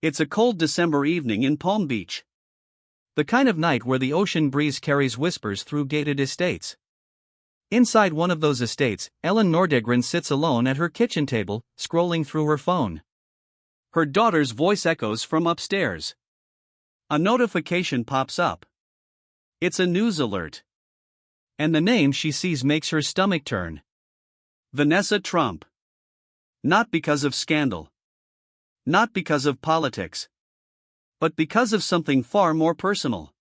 It's a cold December evening in Palm Beach. The kind of night where the ocean breeze carries whispers through gated estates. Inside one of those estates, Elin Nordegren sits alone at her kitchen table, scrolling through her phone. Her daughter's voice echoes from upstairs. A notification pops up. It's a news alert. And the name she sees makes her stomach turn. Vanessa Trump. Not because of scandal. Not because of politics. But because of something far more personal.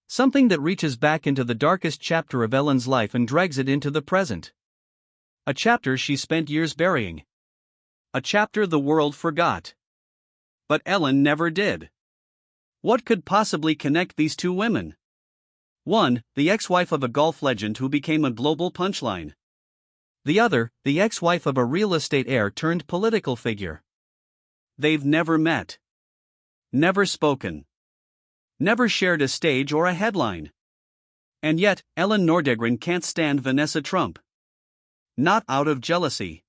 Something that reaches back into the darkest chapter of Elin's life and drags it into the present. A chapter she spent years burying. A chapter the world forgot. But Elin never did. What could possibly connect these two women? One, the ex-wife of a golf legend who became a global punchline. The other, the ex-wife of a real estate heir turned political figure. They've never met. Never spoken. Never shared a stage or a headline. And yet, Elin Nordegren can't stand Vanessa Trump. Not out of jealousy.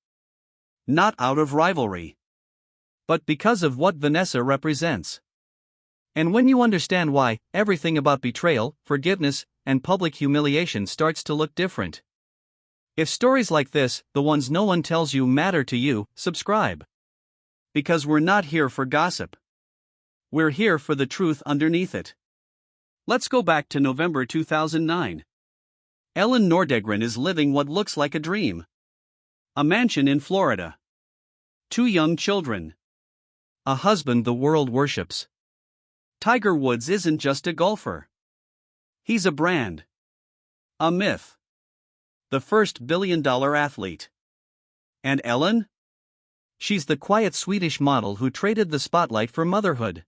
Not out of rivalry. But because of what Vanessa represents. And when you understand why, everything about betrayal, forgiveness, and public humiliation starts to look different. If stories like this, the ones no one tells you, matter to you, subscribe. Because we're not here for gossip. We're here for the truth underneath it. Let's go back to November 2009. Elin Nordegren is living what looks like a dream. A mansion in Florida. 2 young children. A husband the world worships. Tiger Woods isn't just a golfer. He's a brand. A myth. The first billion-dollar athlete. And Elin? She's the quiet Swedish model who traded the spotlight for motherhood.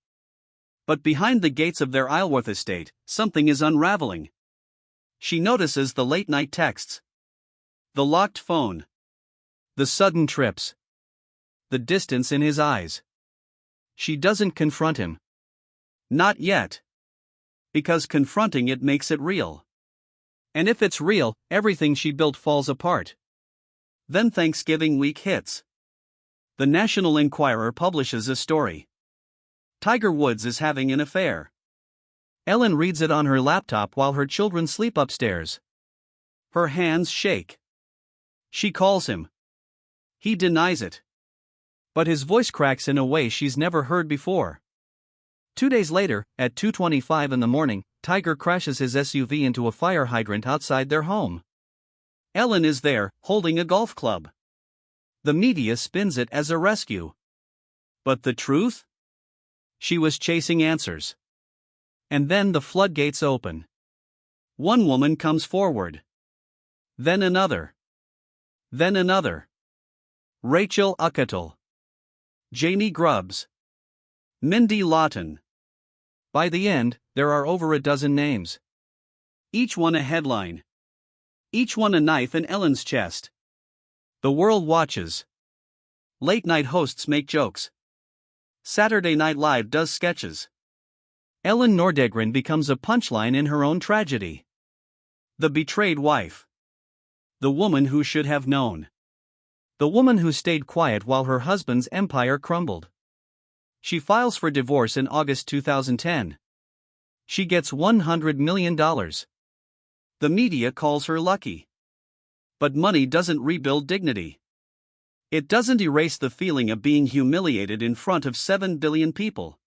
But behind the gates of their Isleworth estate, something is unraveling. She notices the late-night texts. The locked phone. The sudden trips. The distance in his eyes. She doesn't confront him. Not yet. Because confronting it makes it real. And if it's real, everything she built falls apart. Then Thanksgiving week hits. The National Enquirer publishes a story. Tiger Woods is having an affair. Elin reads it on her laptop while her children sleep upstairs. Her hands shake. She calls him. He denies it. But his voice cracks in a way she's never heard before. 2 days later, at 2:25 in the morning, Tiger crashes his SUV into a fire hydrant outside their home. Elin is there, holding a golf club. The media spins it as a rescue. But the truth? She was chasing answers. And then the floodgates open. One woman comes forward. Then another. Then another. Rachel Ucattle. Jamie Grubbs. Mindy Lawton. By the end, there are over a dozen names. Each one a headline. Each one a knife in Elin's chest. The world watches. Late-night hosts make jokes. Saturday Night Live does sketches. Elin Nordegren becomes a punchline in her own tragedy. The betrayed wife. The woman who should have known. The woman who stayed quiet while her husband's empire crumbled. She files for divorce in August 2010. She gets $100 million. The media calls her lucky. But money doesn't rebuild dignity. It doesn't erase the feeling of being humiliated in front of 7 billion people.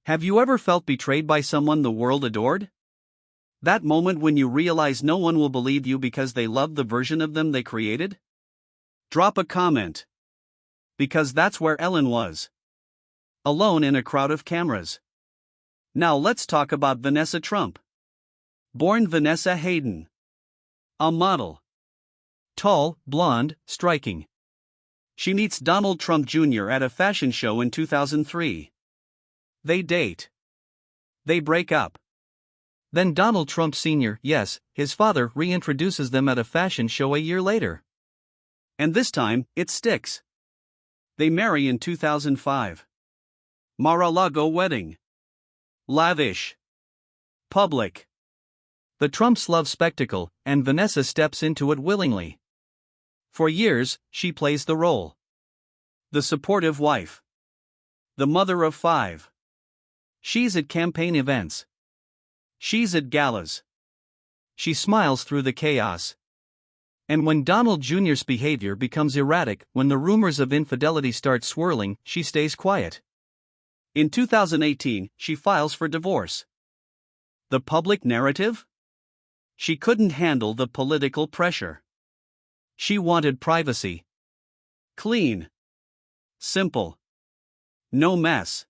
Have you ever felt betrayed by someone the world adored? That moment when you realize no one will believe you because they love the version of them they created? Drop a comment. Because that's where Elin was. Alone in a crowd of cameras. Now let's talk about Vanessa Trump. Born Vanessa Hayden. A model. Tall, blonde, striking. She meets Donald Trump Jr. at a fashion show in 2003. They date. They break up. Then Donald Trump Sr., yes, his father, reintroduces them at a fashion show a year later. And this time, it sticks. They marry in 2005. Mar-a-Lago wedding. Lavish. Public. The Trumps love spectacle, and Vanessa steps into it willingly. For years, she plays the role. The supportive wife. The mother of 5. She's at campaign events. She's at galas. She smiles through the chaos. And when Donald Jr.'s behavior becomes erratic, when the rumors of infidelity start swirling, she stays quiet. In 2018, she files for divorce. The public narrative? She couldn't handle the political pressure. She wanted privacy. Clean. Simple. No mess.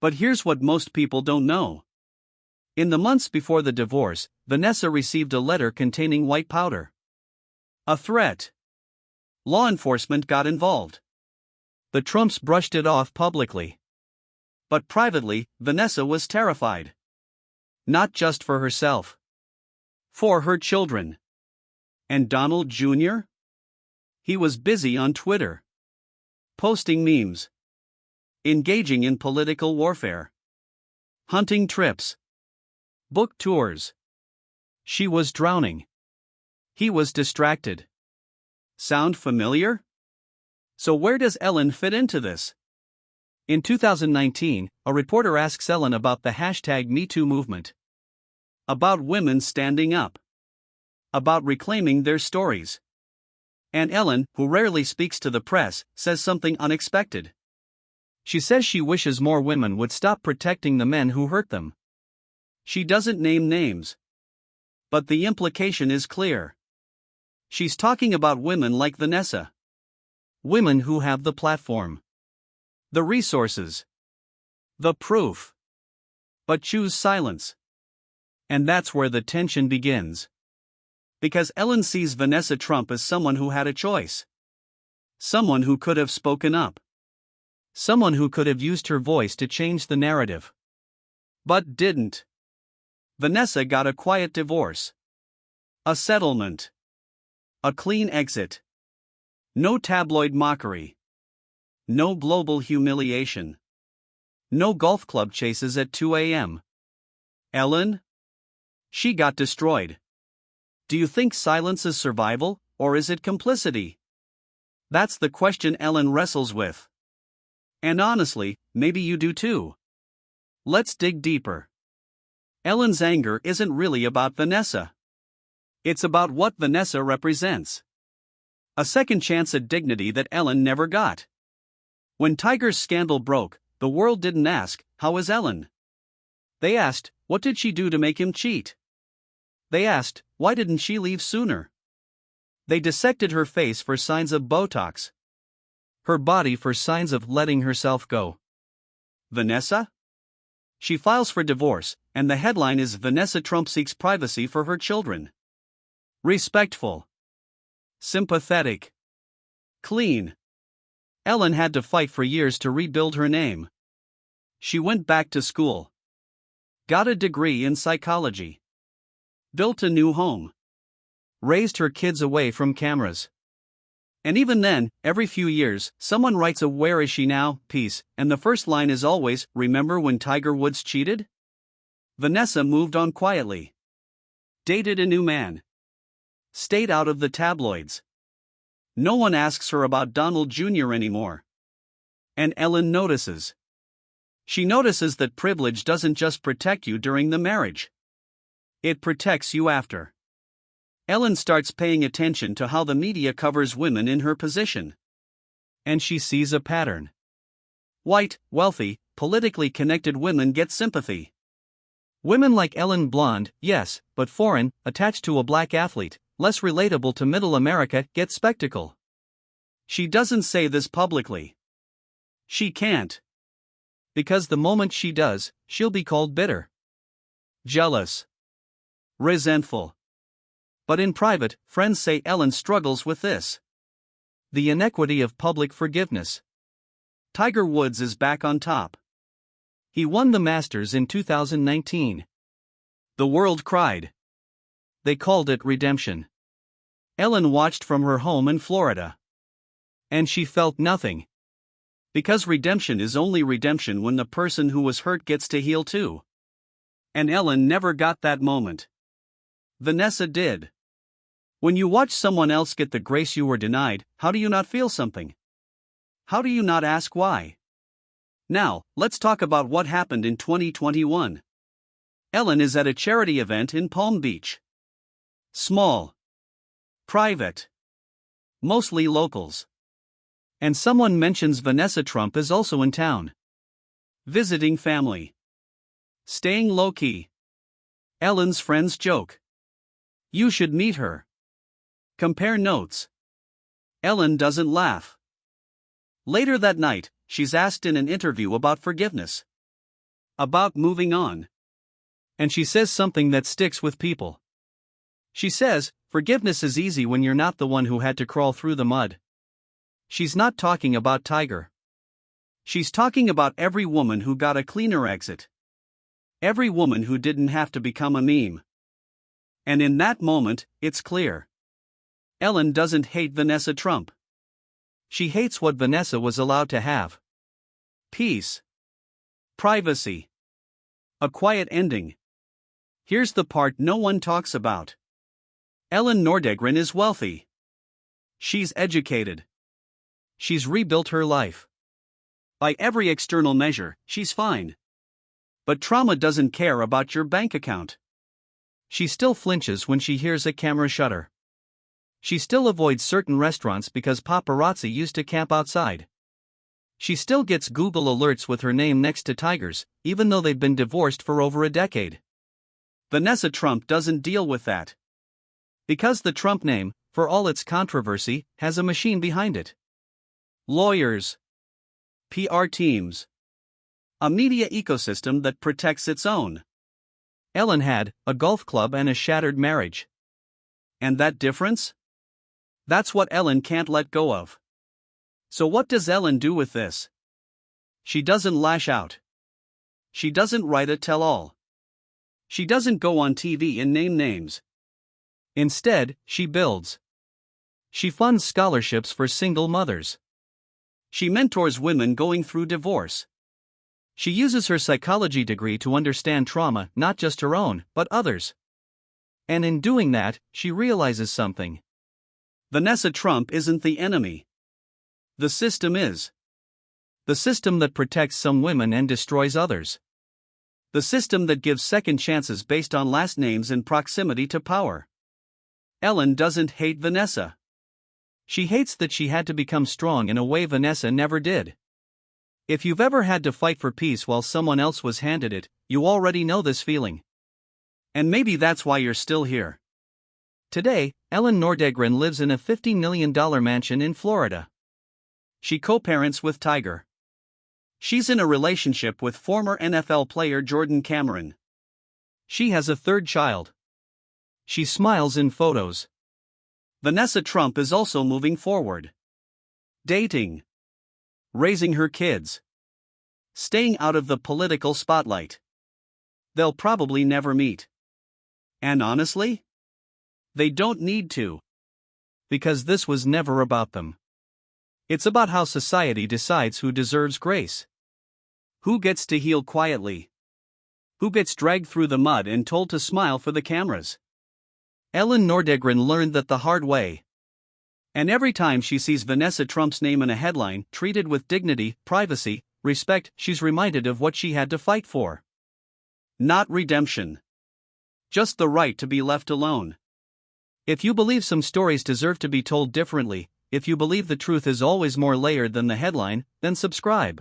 But here's what most people don't know. In the months before the divorce, Vanessa received a letter containing white powder. A threat. Law enforcement got involved. The Trumps brushed it off publicly. But privately, Vanessa was terrified. Not just for herself. For her children. And Donald Jr.? He was busy on Twitter. Posting memes. Engaging in political warfare. Hunting trips. Book tours. She was drowning. He was distracted. Sound familiar? So where does Elin fit into this? In 2019, a reporter asks Elin about the #MeToo movement. About women standing up. About reclaiming their stories. And Elin, who rarely speaks to the press, says something unexpected. She says she wishes more women would stop protecting the men who hurt them. She doesn't name names. But the implication is clear. She's talking about women like Vanessa. Women who have the platform. The resources. The proof. But choose silence. And that's where the tension begins. Because Elin sees Vanessa Trump as someone who had a choice. Someone who could have spoken up. Someone who could have used her voice to change the narrative. But didn't. Vanessa got a quiet divorce. A settlement. A clean exit. No tabloid mockery. No global humiliation. No golf club chases at 2 a.m. Elin? She got destroyed. Do you think silence is survival, or is it complicity? That's the question Elin wrestles with. And honestly, maybe you do too. Let's dig deeper. Elin's anger isn't really about Vanessa. It's about what Vanessa represents. A second chance at dignity that Elin never got. When Tiger's scandal broke, the world didn't ask, "How is Elin?" They asked, "What did she do to make him cheat?" They asked, "Why didn't she leave sooner?" They dissected her face for signs of Botox. Her body for signs of letting herself go. Vanessa? She files for divorce, and the headline is "Vanessa Trump seeks privacy for her children." Respectful. Sympathetic. Clean. Elin had to fight for years to rebuild her name. She went back to school. Got a degree in psychology. Built a new home. Raised her kids away from cameras. And even then, every few years, someone writes a "Where is she now?" piece, and the first line is always, "Remember when Tiger Woods cheated?" Vanessa moved on quietly. Dated a new man. Stayed out of the tabloids. No one asks her about Donald Jr. anymore. And Elin notices. She notices that privilege doesn't just protect you during the marriage. It protects you after. Elin starts paying attention to how the media covers women in her position. And she sees a pattern. White, wealthy, politically connected women get sympathy. Women like Elin, blonde, yes, but foreign, attached to a black athlete, less relatable to middle America, get spectacle. She doesn't say this publicly. She can't. Because the moment she does, she'll be called bitter. Jealous. Resentful. But in private, friends say Elin struggles with this. The inequity of public forgiveness. Tiger Woods is back on top. He won the Masters in 2019. The world cried. They called it redemption. Elin watched from her home in Florida. And she felt nothing. Because redemption is only redemption when the person who was hurt gets to heal too. And Elin never got that moment. Vanessa did. When you watch someone else get the grace you were denied, how do you not feel something? How do you not ask why? Now, let's talk about what happened in 2021. Elin is at a charity event in Palm Beach. Small. Private. Mostly locals. And someone mentions Vanessa Trump is also in town. Visiting family. Staying low-key. Elin's friends joke. You should meet her. Compare notes. Elin doesn't laugh. Later that night, she's asked in an interview about forgiveness. About moving on. And she says something that sticks with people. She says, forgiveness is easy when you're not the one who had to crawl through the mud. She's not talking about Tiger. She's talking about every woman who got a cleaner exit. Every woman who didn't have to become a meme. And in that moment, it's clear. Elin doesn't hate Vanessa Trump. She hates what Vanessa was allowed to have. Peace. Privacy. A quiet ending. Here's the part no one talks about. Elin Nordegren is wealthy. She's educated. She's rebuilt her life. By every external measure, she's fine. But trauma doesn't care about your bank account. She still flinches when she hears a camera shutter. She still avoids certain restaurants because paparazzi used to camp outside. She still gets Google alerts with her name next to Tiger's, even though they've been divorced for over a decade. Vanessa Trump doesn't deal with that. Because the Trump name, for all its controversy, has a machine behind it. Lawyers. PR teams. A media ecosystem that protects its own. Elin had a golf club and a shattered marriage. And that difference? That's what Elin can't let go of. So what does Elin do with this? She doesn't lash out. She doesn't write a tell-all. She doesn't go on TV and name names. Instead, she builds. She funds scholarships for single mothers. She mentors women going through divorce. She uses her psychology degree to understand trauma, not just her own, but others. And in doing that, she realizes something. Vanessa Trump isn't the enemy. The system is. The system that protects some women and destroys others. The system that gives second chances based on last names and proximity to power. Elin doesn't hate Vanessa. She hates that she had to become strong in a way Vanessa never did. If you've ever had to fight for peace while someone else was handed it, you already know this feeling. And maybe that's why you're still here. Today, Elin Nordegren lives in a $50 million mansion in Florida. She co-parents with Tiger. She's in a relationship with former NFL player Jordan Cameron. She has a third child. She smiles in photos. Vanessa Trump is also moving forward. Dating. Raising her kids. Staying out of the political spotlight. They'll probably never meet. And honestly, they don't need to. Because this was never about them. It's about how society decides who deserves grace. Who gets to heal quietly. Who gets dragged through the mud and told to smile for the cameras. Elin Nordegren learned that the hard way. And every time she sees Vanessa Trump's name in a headline, treated with dignity, privacy, respect, she's reminded of what she had to fight for. Not redemption. Just the right to be left alone. If you believe some stories deserve to be told differently, if you believe the truth is always more layered than the headline, then subscribe.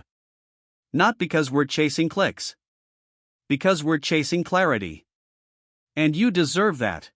Not because we're chasing clicks. Because we're chasing clarity. And you deserve that.